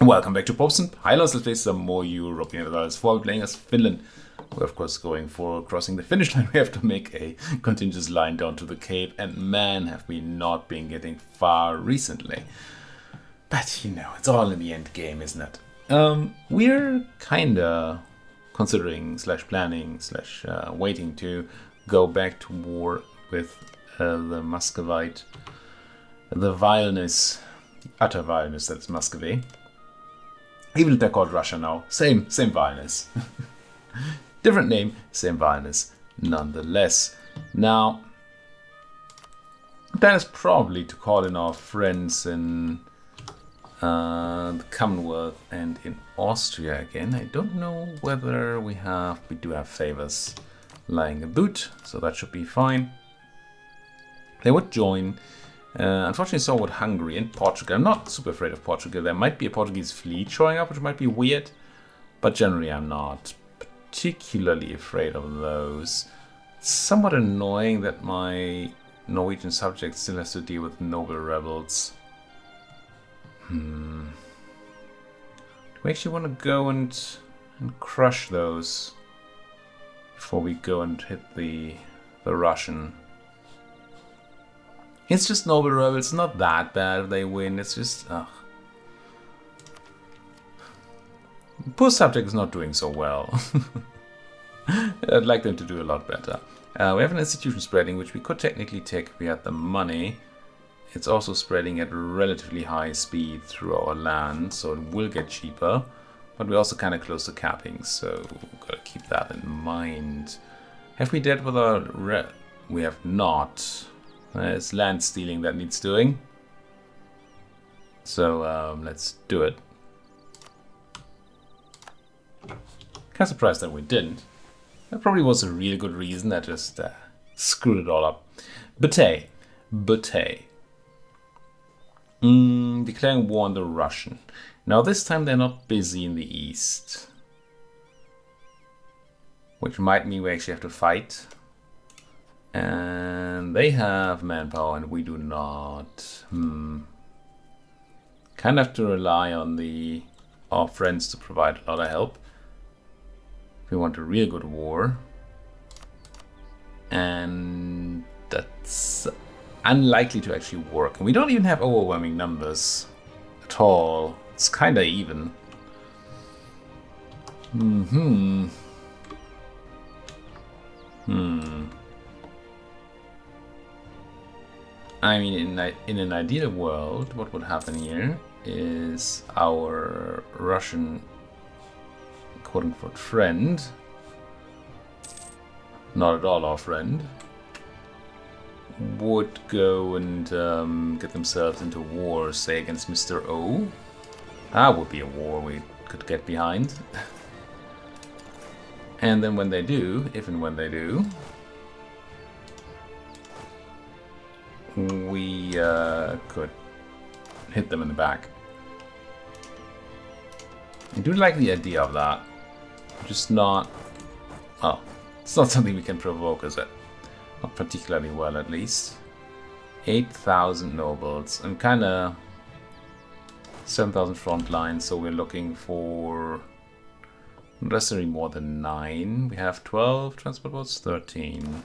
Welcome back to Popes and Pylons. Let's play some more Europa Universalis IV. We're playing as Finland. We're of course going for Crossing the Finnish Line. We have to make a continuous line down to the Cape, and man, have we not been getting far recently. But you know, it's all in the end game, isn't it? We're kinda considering / planning / waiting to go back to war with the Muscovite, the vileness, the utter vileness that's Muscovy. Even if they're called Russia now, same violence. Different name, same violence, nonetheless. Now, the plan is probably to call in our friends in the Commonwealth and in Austria again. I don't know whether we do have favors lying about, so that should be fine. They would join. Unfortunately, so would Hungary and Portugal. I'm not super afraid of Portugal. There might be a Portuguese fleet showing up, which might be weird, but generally I'm not particularly afraid of those. It's somewhat annoying that my Norwegian subject still has to deal with noble rebels. Do we actually want to go and crush those before we go and hit the Russian? It's just noble rebels. It's not that bad if they win. It's just, poor subject is not doing so well. I'd like them to do a lot better. We have an institution spreading, which we could technically take if we had the money. It's also spreading at relatively high speed through our land, so it will get cheaper. But we're also kind of close to capping, so we've got to keep that in mind. Have we dealt with our we have not. It's land stealing that needs doing. So let's do it. Kind of surprised that we didn't. That probably was a really good reason. I just screwed it all up. Butey. Declaring war on the Russian. Now this time they're not busy in the east. Which might mean we actually have to fight. And they have manpower and we do not. Kind of have to rely on our friends to provide a lot of help. If we want a real good war. And that's unlikely to actually work. And we don't even have overwhelming numbers at all. It's kind of even. I mean, in an ideal world, what would happen here is our Russian quote-unquote friend, not at all our friend, would go and get themselves into war, say, against Mr. O. That would be a war we could get behind. And then when they do, if and when they do, we could hit them in the back. I do like the idea of that. Just not... Oh, it's not something we can provoke, is it? Not particularly well, at least. 8,000 nobles. I'm kind of... 7,000 front lines, so we're looking for... not necessarily more than 9. We have 12 transport boats, 13.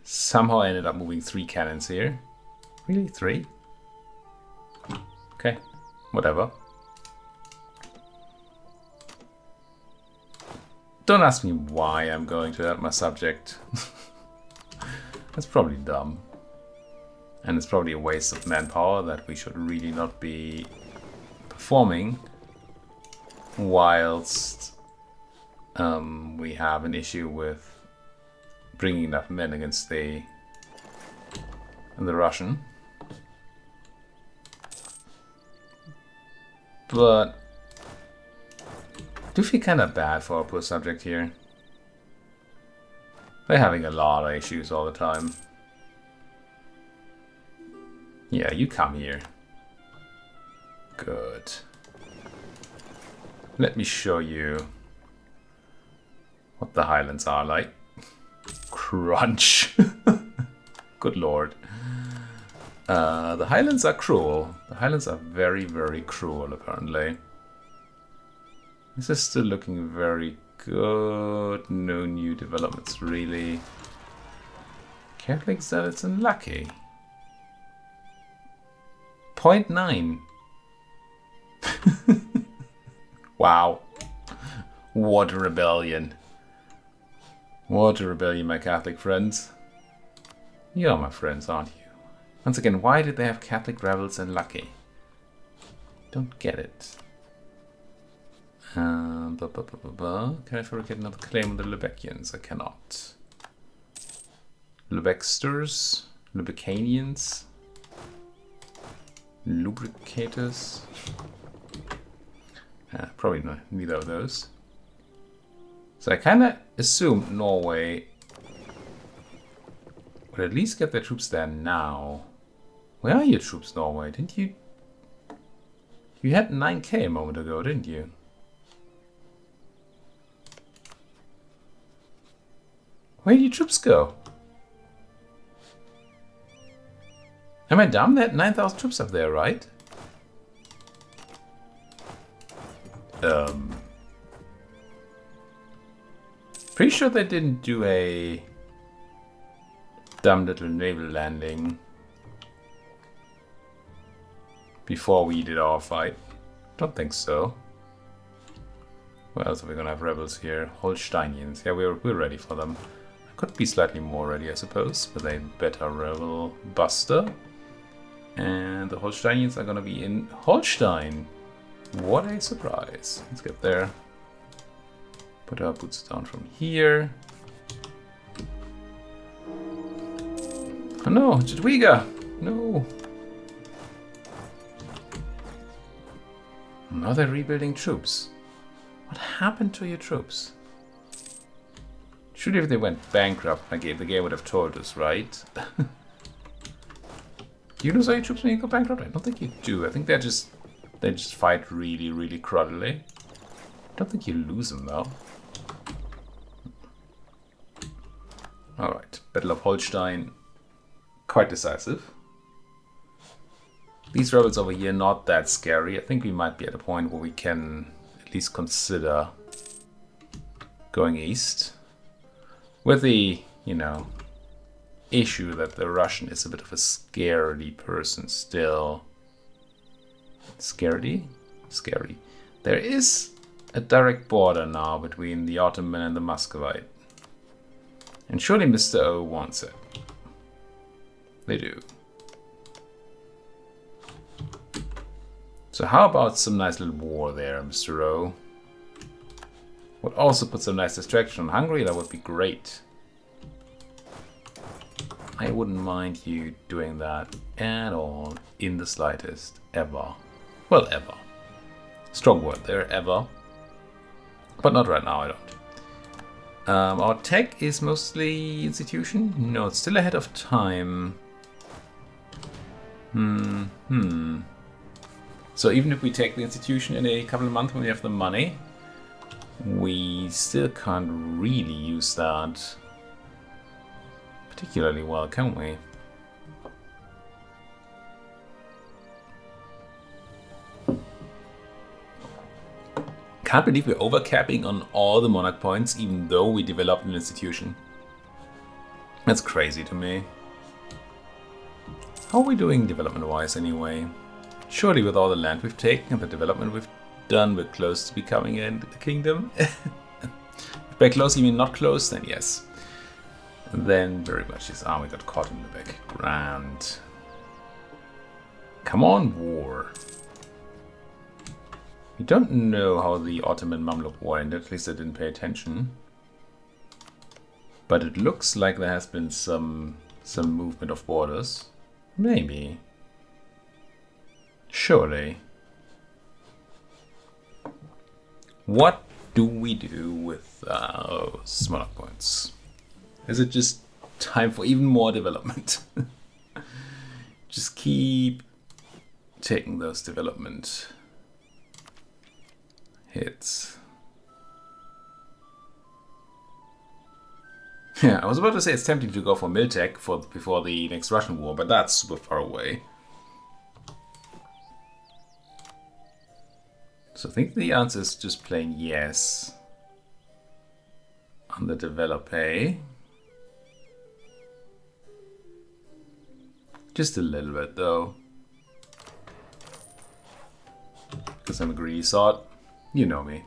Somehow I ended up moving 3 cannons here. Really? 3? Okay, whatever. Don't ask me why I'm going to help my subject. That's probably dumb. And it's probably a waste of manpower that we should really not be performing whilst we have an issue with bringing enough men against the Russian. But I do feel kind of bad for our poor subject here. They're having a lot of issues all the time. Yeah, you come here. Good. Let me show you what the Highlands are like. Crunch. Good lord. The Highlands are cruel. The Highlands are very, very cruel, apparently. This is still looking very good. No new developments, really. Catholic Zealots unlucky. 0.9. Wow. What a rebellion. What a rebellion, my Catholic friends. You are my friends, aren't you? Once again, why did they have Catholic rebels unlucky? Don't get it. Can I ever get another claim on the Lubeckians? I cannot. Lubexters? Lubecanians? Lubricators? Probably not, neither of those. So I kind of assumed Norway would at least get their troops there now. Where are your troops, Norway? Didn't you... You had 9k a moment ago, didn't you? Where did your troops go? Am I dumb? They had 9,000 troops up there, right? Pretty sure they didn't do a dumb little naval landing before we did our fight. Don't think so. What else are we gonna have rebels here? Holsteinians. Yeah, we're ready for them. Could be slightly more ready, I suppose, with a better rebel buster. And the Holsteinians are gonna be in Holstein. What a surprise. Let's get there. Put our boots down from here. Oh no, Jadwiga! No! Now they're rebuilding troops. What happened to your troops? Surely if they went bankrupt, the game would have told us, right? Do you lose all your troops when you go bankrupt? I don't think you do. I think they just fight really, really cruddily. I don't think you lose them though. Alright, Battle of Holstein. Quite decisive. These rebels over here, not that scary. I think we might be at a point where we can at least consider going east. With the, you know, issue that the Russian is a bit of a scaredy person still. Scaredy? Scary. There is a direct border now between the Ottoman and the Muscovite. And surely Mr. O wants it. They do. So how about some nice little war there, Mr. O? Would also put some nice distraction on Hungary, that would be great. I wouldn't mind you doing that at all, in the slightest, ever. Well, ever. Strong word there, ever. But not right now, I don't. Our tech is mostly institution? No, it's still ahead of time. So even if we take the institution in a couple of months when we have the money, we still can't really use that particularly well, can we? Can't believe we're overcapping on all the monarch points even though we developed an institution. That's crazy to me. How are we doing development-wise anyway? Surely with all the land we've taken and the development we've done, we're close to becoming a kingdom. If by close you mean not close, then yes. And then very much yes. Ah, we got caught in the background. Come on, war. We don't know how the Ottoman Mamluk war ended, at least I didn't pay attention. But it looks like there has been some movement of borders. Maybe. Surely. What do we do with smaller points? Is it just time for even more development? Just keep taking those development hits. Yeah, I was about to say it's tempting to go for Miltech before the next Russian war, but that's super far away. So I think the answer is just plain yes on the developer. Just a little bit though. Because I'm a greedy sod. You know me.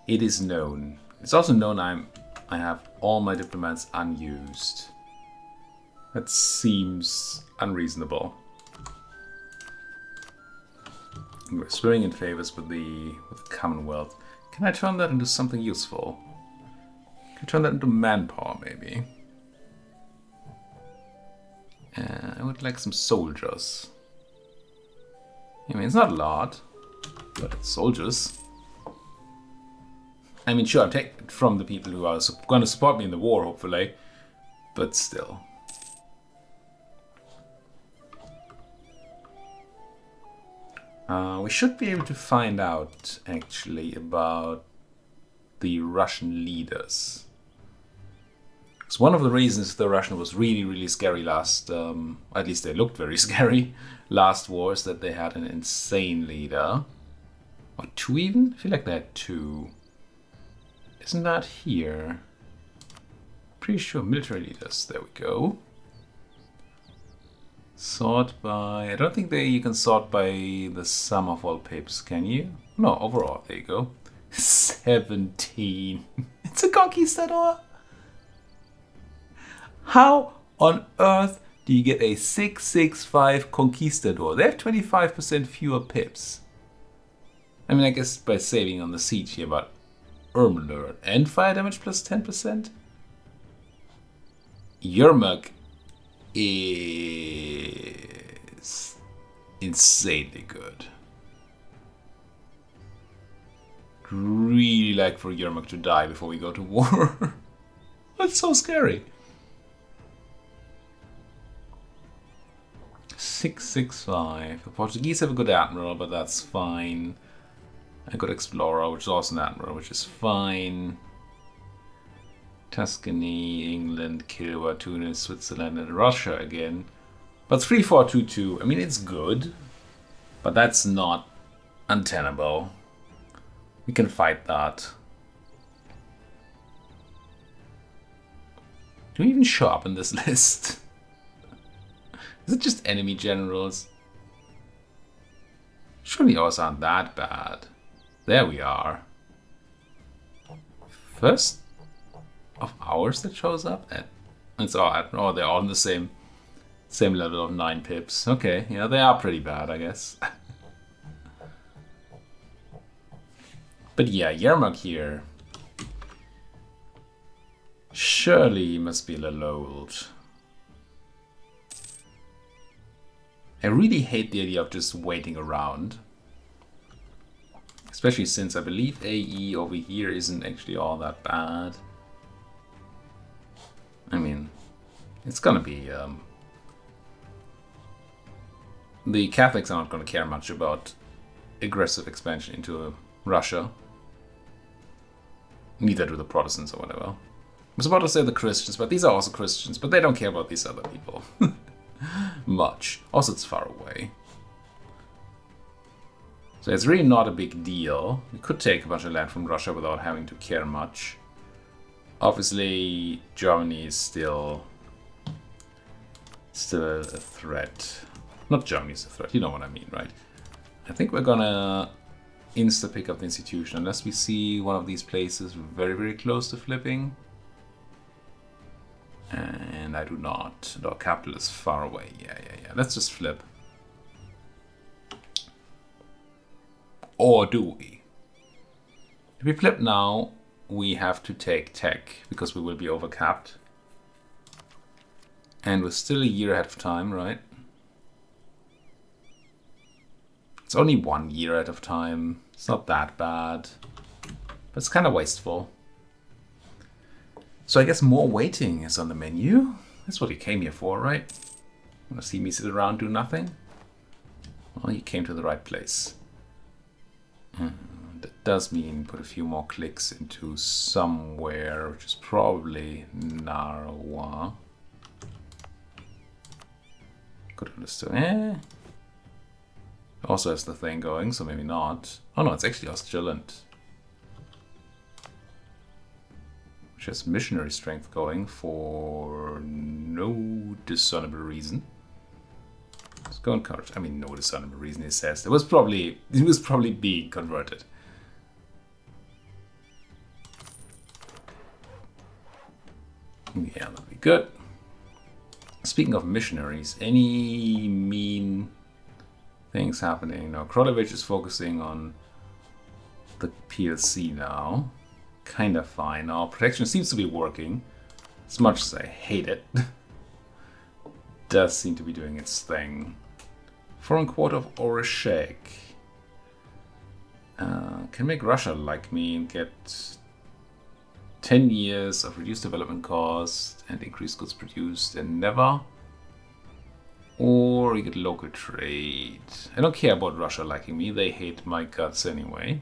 It is known. It's also known I have all my diplomats unused. That seems unreasonable. We're swearing in favors with the Commonwealth. Can I turn that into something useful? Can I turn that into manpower, maybe? I would like some soldiers. I mean, it's not a lot, but it's soldiers. I mean, sure, I'm taking it from the people who are going to support me in the war, hopefully, but still. We should be able to find out, actually, about the Russian leaders. Because one of the reasons the Russian was really, really scary last, at least they looked very scary, last war, is that they had an insane leader. Or two even? I feel like they had two. Isn't that here? Pretty sure military leaders. There we go. Sort by... I don't think you can sort by the sum of all pips, can you? No, overall. There you go. 17. It's a conquistador. How on earth do you get a 665 conquistador? They have 25% fewer pips. I mean, I guess by saving on the siege here, but Ermler and fire damage plus 10%? Yermak is insanely good. Really like for Yermak to die before we go to war. That's so scary. 665. The Portuguese have a good admiral, but that's fine. A good explorer, which is also an admiral, which is fine. Tuscany, England, Kilwa, Tunis, Switzerland, and Russia again. But 3422, I mean, it's good, but that's not untenable. We can fight that. Do we even show up in this list? Is it just enemy generals? Surely ours aren't that bad. There we are. First of ours that shows up? It's all, oh, they're all in the same level of 9 pips. Okay, yeah, they are pretty bad, I guess. But yeah, Yermak here. Surely he must be a little old. I really hate the idea of just waiting around. Especially since I believe AE over here isn't actually all that bad. I mean, it's gonna be... the Catholics are not gonna care much about aggressive expansion into Russia. Neither do the Protestants or whatever. I was about to say the Christians, but these are also Christians, but they don't care about these other people. Much. Also, it's far away. So it's really not a big deal. We could take a bunch of land from Russia without having to care much. Obviously, Germany is still a threat. Not Germany is a threat, you know what I mean, right? I think we're gonna insta-pick up the institution, unless we see one of these places very, very close to flipping. And I do not. The capital is far away. Yeah. Let's just flip. Or do we? If we flip now, we have to take tech, because we will be overcapped. And we're still a year ahead of time, right? It's only 1 year ahead of time. It's not that bad. But it's kind of wasteful. So I guess more waiting is on the menu. That's what you came here for, right? Want to see me sit around do nothing? Well, you came to the right place. that does mean put a few more clicks into somewhere, which is probably Narwa. Could have understood. Also has the thing going, so maybe not. Oh no, it's actually Australand. Which has missionary strength going for no discernible reason. Let's go encourage. I mean, no discernible reason, he says. It was probably being converted. Yeah, that'll be good. Speaking of missionaries, any mean things happening? No, Krolevich is focusing on the PLC now. Kind of fine. Our protection seems to be working. As much as I hate it. Does seem to be doing its thing. Foreign quarter of Oreshek. Can make Russia like me and get 10 years of reduced development cost and increased goods produced and never. Or you get local trade. I don't care about Russia liking me. They hate my guts anyway.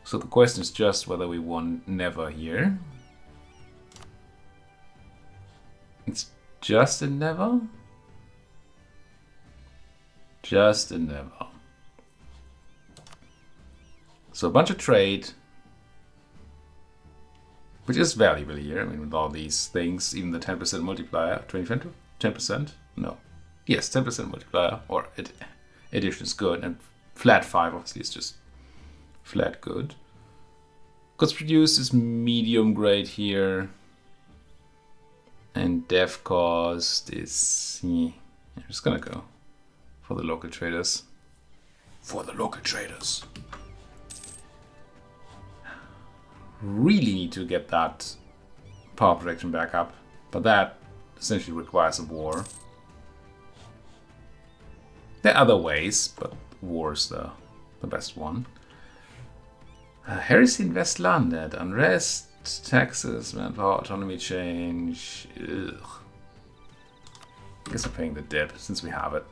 So the question is just whether we want never here. It's just a never? Just a never. So a bunch of trade. Which is valuable here. I mean, with all these things, even the 10% multiplier. 20%? 10%? No. Yes, 10% multiplier. Or addition is good. And flat 5 obviously is just flat good. Goods produced is medium grade here. And dev cost is... I'm just gonna go for the local traders. For the local traders. Really need to get that power projection back up. But that essentially requires a war. There are other ways, but war is the best one. Heresy in Westlandet, unrest, taxes, manpower, autonomy change. Ugh. I guess we're paying the debt since we have it.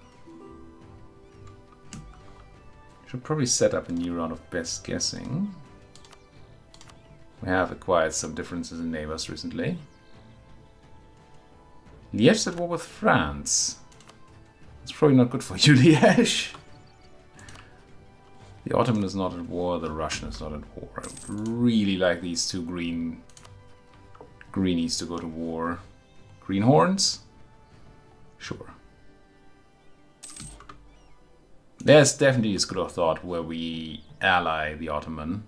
Should probably set up a new round of best guessing. We have acquired some differences in neighbors recently. Liège's at war with France. It's probably not good for you, Liège. The Ottoman is not at war, the Russian is not at war. I would really like these two greenies to go to war. Greenhorns? Sure. There's definitely a school of thought where we ally the Ottoman.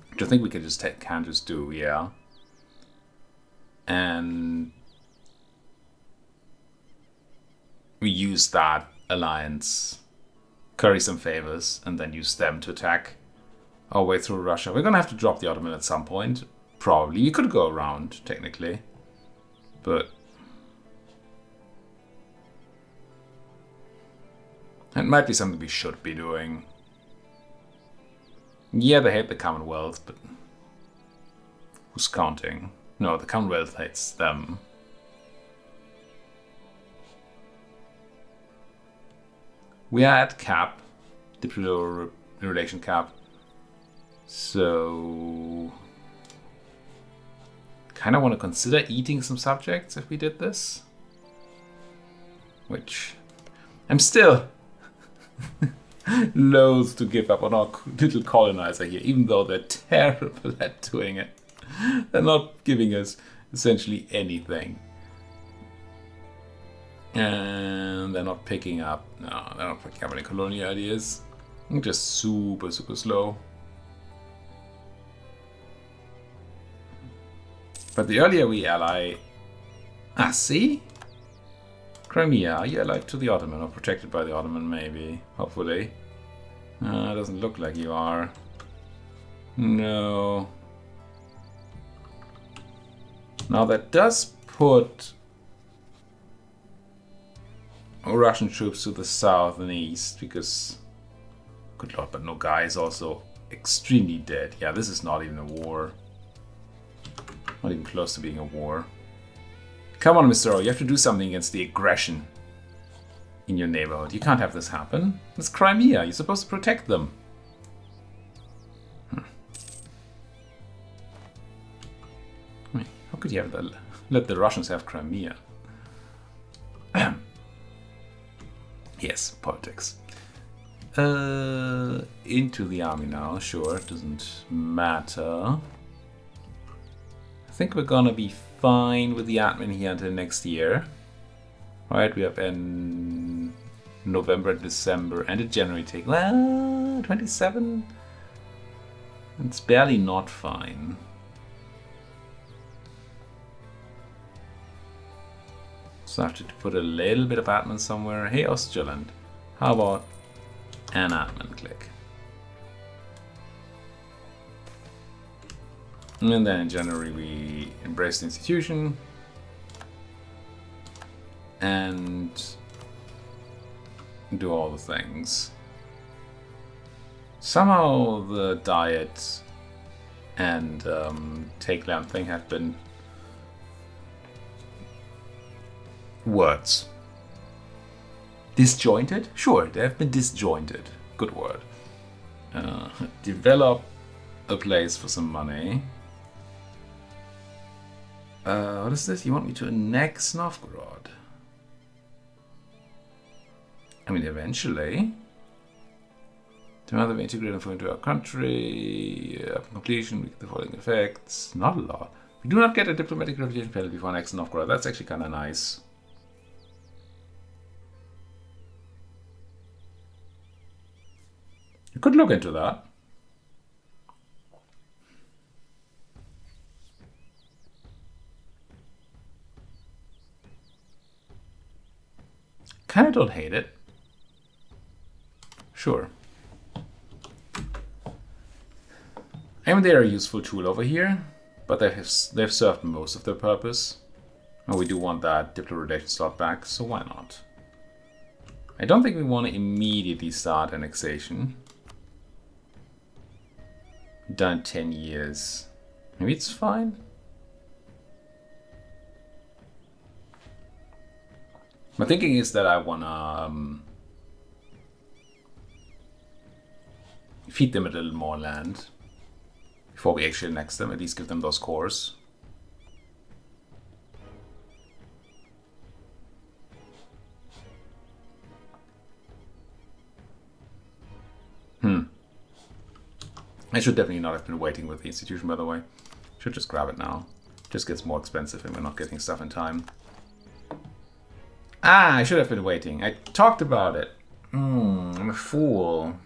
Which I think we can just do, yeah. And we use that alliance, curry some favors, and then use them to attack our way through Russia. We're gonna have to drop the Ottoman at some point, probably. We could go around, technically, but it might be something we should be doing. Yeah, they hate the Commonwealth, but who's counting? No, the Commonwealth hates them. We are at cap, diplomatic relation cap, so kind of want to consider eating some subjects if we did this, which I'm still loath to give up on our little colonizer here, even though they're terrible at doing it. They're not giving us essentially anything. And they're not picking up, no, they're not picking up any colonial ideas. They're just super, super slow. But the earlier we ally... see? Crimea, you allied to the Ottoman, or protected by the Ottoman, maybe, hopefully. Doesn't look like you are. No. Now that does put Russian troops to the south and east, because, good lord, but Nogai is also extremely dead. Yeah, this is not even a war. Not even close to being a war. Come on, Mr. O, you have to do something against the aggression in your neighborhood. You can't have this happen. It's Crimea. You're supposed to protect them. could you have let the Russians have Crimea? Yes, politics. Into the army now, sure, it doesn't matter. I think we're gonna be fine with the admin here until next year. Right, we have in November, December, and in January take 27. It's barely not fine. So I have to put a little bit of admin somewhere. Hey, Ostjylland, how about an admin click? And then in January we embrace the institution and do all the things. Somehow the diet and take land thing have been words. Disjointed? Sure, they have been disjointed. Good word. Develop a place for some money. What is this? You want me to annex Novgorod? I mean, eventually. To rather integrate info into our country. Upon completion, we get the following effects. Not a lot. We do not get a diplomatic reputation penalty for annexing Novgorod. That's actually kind of nice. You could look into that. Kinda don't hate it. Sure. I mean, they're a useful tool over here, but they've served most of their purpose. And we do want that diplo relation slot back, so why not? I don't think we want to immediately start annexation. Done 10 years. Maybe it's fine. My thinking is that I wanna feed them a little more land before we actually annex them, at least give them those cores. I should definitely not have been waiting with the institution, by the way. Should just grab it now. Just gets more expensive and we're not getting stuff in time. Ah, I should have been waiting. I talked about it. I'm a fool.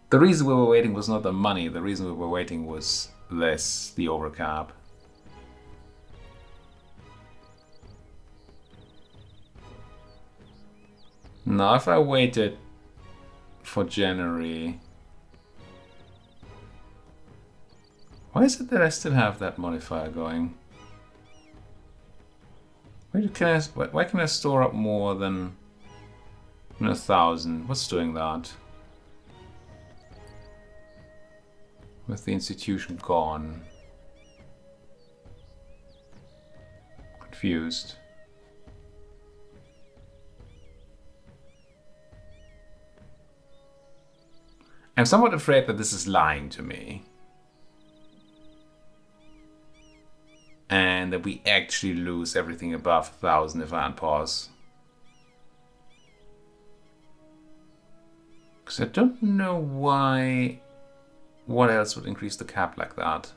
The reason we were waiting was not the money. The reason we were waiting was less the overcap. Now, if I waited for January, why is it that I still have that modifier going? Why can I store up more than 1,000? What's doing that? With the institution gone. Confused. I'm somewhat afraid that this is lying to me. And that we actually lose everything above 1,000 if I unpause. Because I don't know why... What else would increase the cap like that?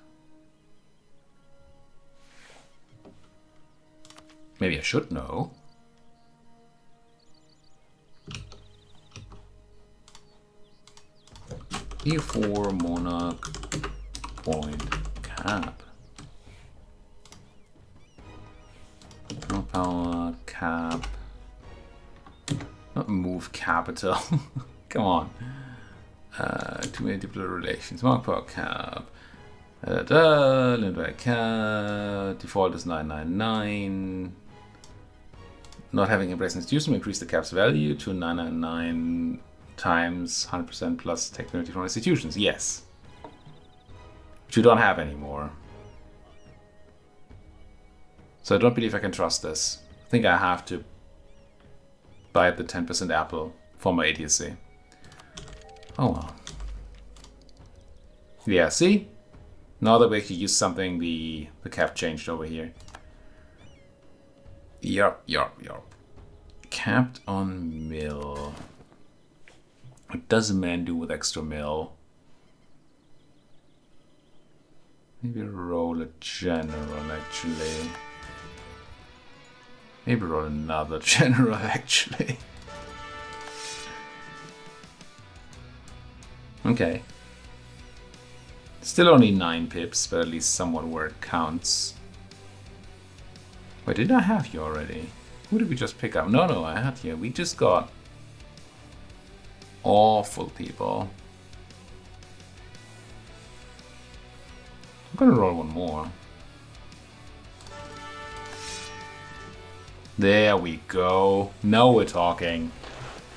Maybe I should know. E4 monarch point cap. No power cap. Not move capital. Come on. Too many diplomatic relations. Mark power cap. Limit cap. Default is 999. Not having embraced institution will increase the cap's value to 999 times 100% plus technology from institutions. Yes. Which you don't have anymore. So I don't believe I can trust this. I think I have to buy the 10% apple for my ATSC. Oh well. Yeah, see? Now that we actually use something, the cap changed over here. Yup. Capped on mill. What does a man do with extra mill? Maybe roll a general, actually. Maybe roll another general, actually. Okay. Still only 9 pips, but at least somewhat where it counts. Wait, did I have you already? Who did we just pick up? No, I had you. We just got awful people. I'm gonna roll one more. There we go. Now we're talking.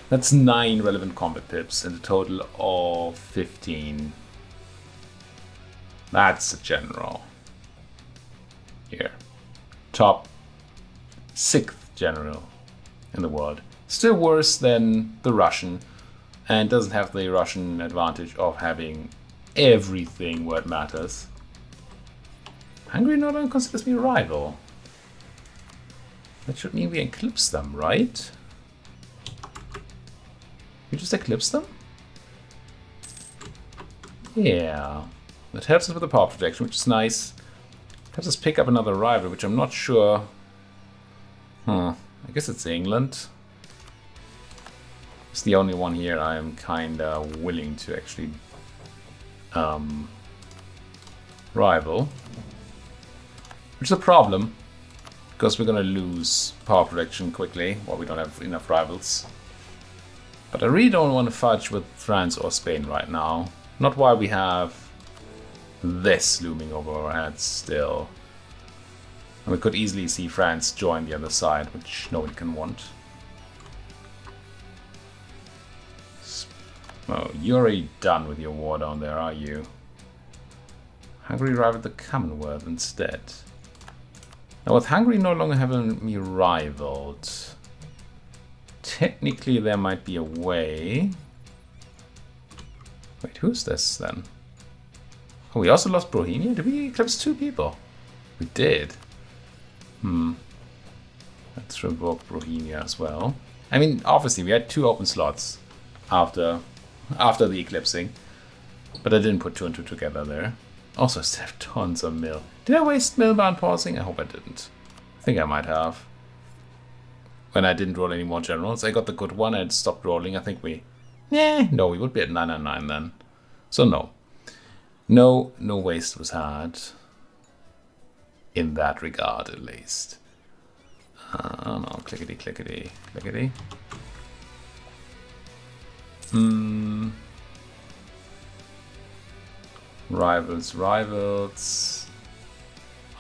That's 9 relevant combat pips and a total of 15. That's a general. Here. Top 6th general in the world. Still worse than the Russian, and doesn't have the Russian advantage of having everything where it matters. Hungary no longer considers me a rival. That should mean we eclipse them, right? We just eclipse them? Yeah. That helps us with the power projection, which is nice. Helps us pick up another rival, which I'm not sure. I guess it's England. It's the only one here I am kinda willing to actually rival. Which is a problem, because we're gonna lose power projection quickly while we don't have enough rivals. But I really don't want to fudge with France or Spain right now. Not while we have this looming over our heads still. And we could easily see France join the other side, which nobody can want. Oh, you're already done with your war down there, are you? Hungary rivaled the Commonwealth instead. Now, with Hungary no longer having me rivaled, technically there might be a way. Wait, who's this then? Oh, we also lost Bohemia? Did we eclipse 2 people? We did. Let's revoke Bohemia as well. I mean, obviously we had 2 open slots after the eclipsing, but I didn't put 2 and 2 together there. Also, I still have tons of mill. Did I waste mill bound pausing? I hope I didn't. I think I might have. When I didn't roll any more generals, I got the good one and stopped rolling. I think we would be at 999 then. So no waste was had. In that regard, at least. No, clickety. Rivals.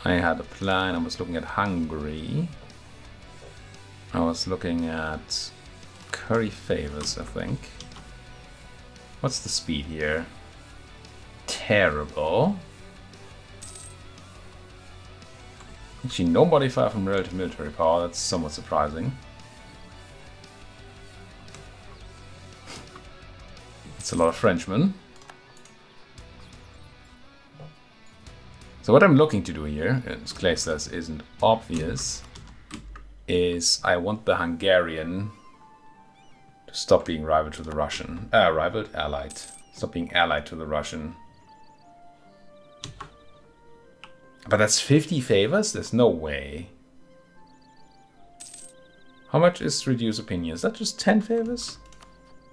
I had a plan. I was looking at Hungary. I was looking at curry favors, I think. What's the speed here? Terrible. Actually, no modifier from relative military power. That's somewhat surprising. It's a lot of Frenchmen. So what I'm looking to do here, as Clay says isn't obvious, is I want the Hungarian to stop being rival to the Russian. Allied. Stop being allied to the Russian. But that's 50 favors? There's no way. How much is reduce opinion? Is that just 10 favors?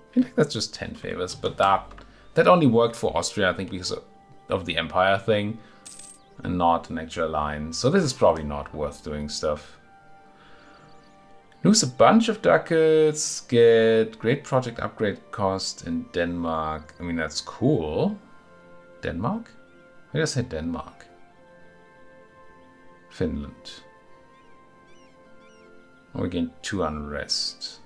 I feel like that's just 10 favors, but that only worked for Austria, I think, because of the Empire thing, and not an actual line. So this is probably not worth doing stuff. Lose a bunch of ducats, get great project upgrade cost in Denmark. I mean, that's cool. Denmark? I just said Denmark. Finland. We gain 2 unrest.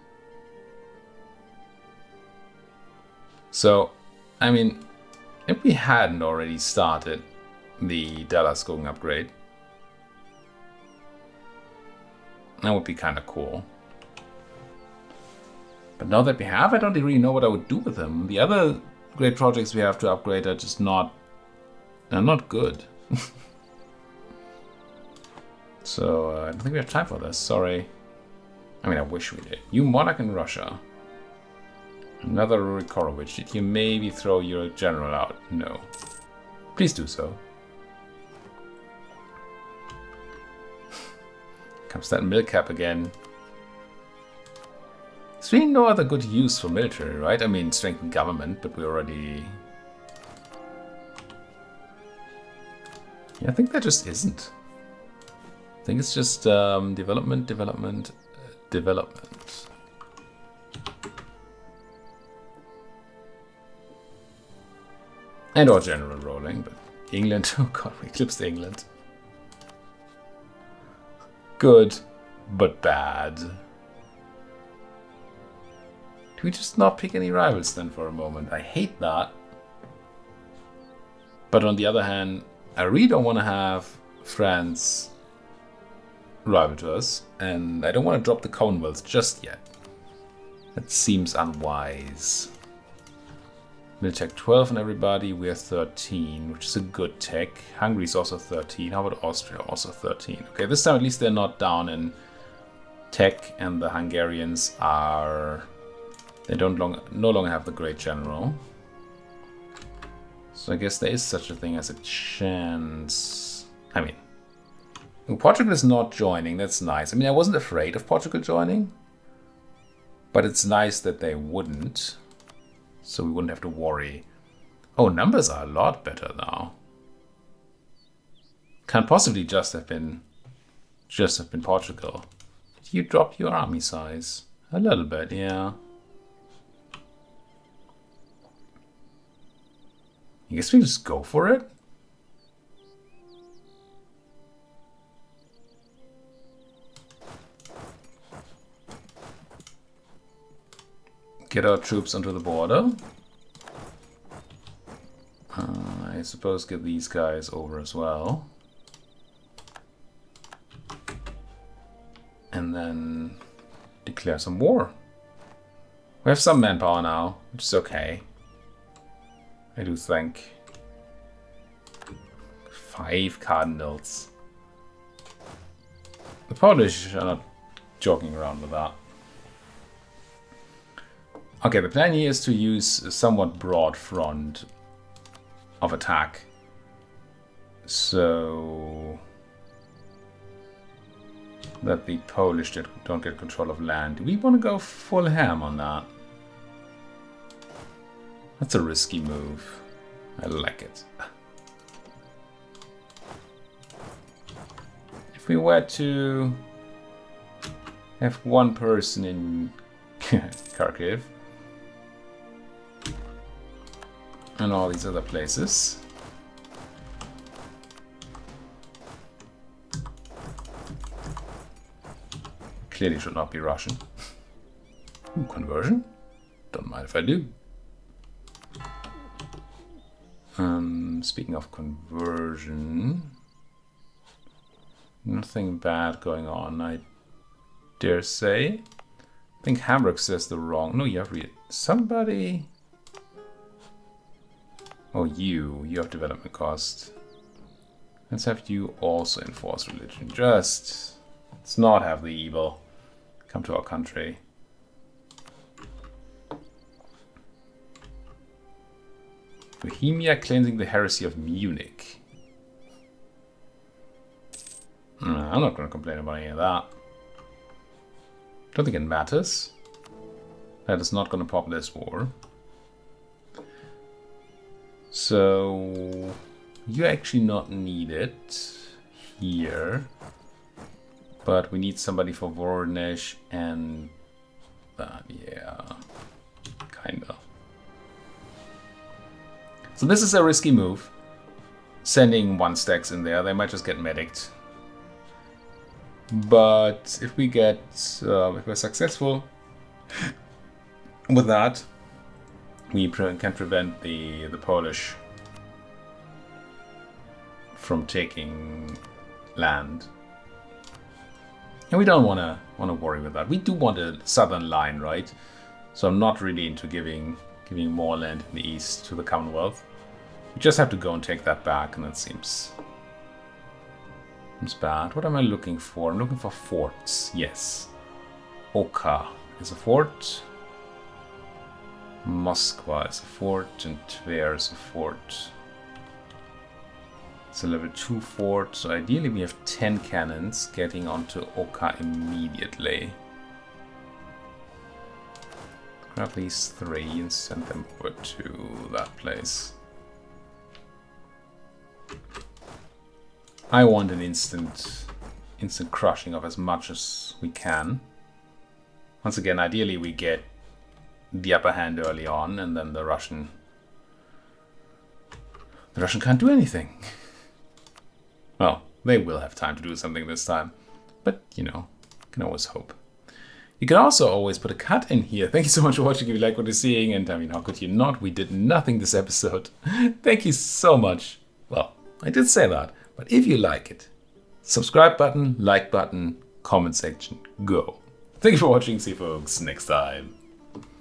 So, I mean, if we hadn't already started the Dallas-Skogan upgrade, that would be kind of cool. But now that we have, I don't really know what I would do with them. The other great projects we have to upgrade are just not And not good. So, I don't think we have time for this, sorry. I mean, I wish we did. You monarch in Russia. Another Rurikorovich. Did you maybe throw your general out? No. Please do so. Comes that milk cap again. There's really no other good use for military, right? I mean, strengthen government, but we already... Yeah, I think there just isn't. I think it's just development, development, development. And or general rolling, but England, oh god, we eclipsed England. Good, but bad. Do we just not pick any rivals then for a moment? I hate that. But on the other hand, I really don't want to have France rival to us, and I don't want to drop the Commonwealth just yet. That seems unwise. We'll check 12 on everybody. We're 13, which is a good tech. Hungary's also 13. How about Austria? Also 13. Okay, this time at least they're not down in tech, and the Hungarians are... They no longer have the Great General. So I guess there is such a thing as a chance. I mean, Portugal is not joining. That's nice. I mean, I wasn't afraid of Portugal joining, but it's nice that they wouldn't. So we wouldn't have to worry. Oh, numbers are a lot better now. Can't possibly just have been Portugal. Did you drop your army size? A little bit, yeah. I guess we just go for it. Get our troops onto the border. I suppose get these guys over as well. And then declare some war. We have some manpower now, which is okay. I do think. 5 cardinals. The Polish are not joking around with that. Okay, the plan here is to use a somewhat broad front of attack. So that the Polish don't get control of land. Do we want to go full ham on that? That's a risky move. I like it. If we were to have one person in Kharkiv and all these other places, clearly should not be Russian. Ooh, conversion? Don't mind if I do. Speaking of conversion, nothing bad going on, I dare say. I think Hamburg says the wrong... No, you have somebody... Oh, you have development cost. Let's have you also enforce religion. Let's not have the evil come to our country. Bohemia cleansing the heresy of Munich. I'm not going to complain about any of that. Don't think it matters. That is not going to pop this war. So you actually not need it here, but we need somebody for Voronezh and that. Yeah, kinda. So this is a risky move. Sending 1 stacks in there, they might just get medicked. But if we get, if we're successful with that, we can prevent the Polish from taking land. And we don't want to worry with that. We do want a southern line, right? So I'm not really into giving more land in the east to the Commonwealth. We just have to go and take that back, and that seems bad. What am I looking for? I'm looking for forts. Yes. Oka is a fort. Moskva is a fort, and Tver is a fort. It's a level 2 fort, so ideally we have 10 cannons getting onto Oka immediately. Grab these 3 and send them over to that place. I want an instant crushing of as much as we can. Once again, ideally we get the upper hand early on, and then the Russian can't do anything. Well, they will have time to do something this time, but you know, can always hope. You can also always put a cut in here. Thank you so much for watching. If you like what you're seeing, and I mean, how could you not? We did nothing this episode. Thank you so much. Well, I did say that, but if you like it, subscribe button, like button, comment section, go. Thank you for watching. See you folks next time.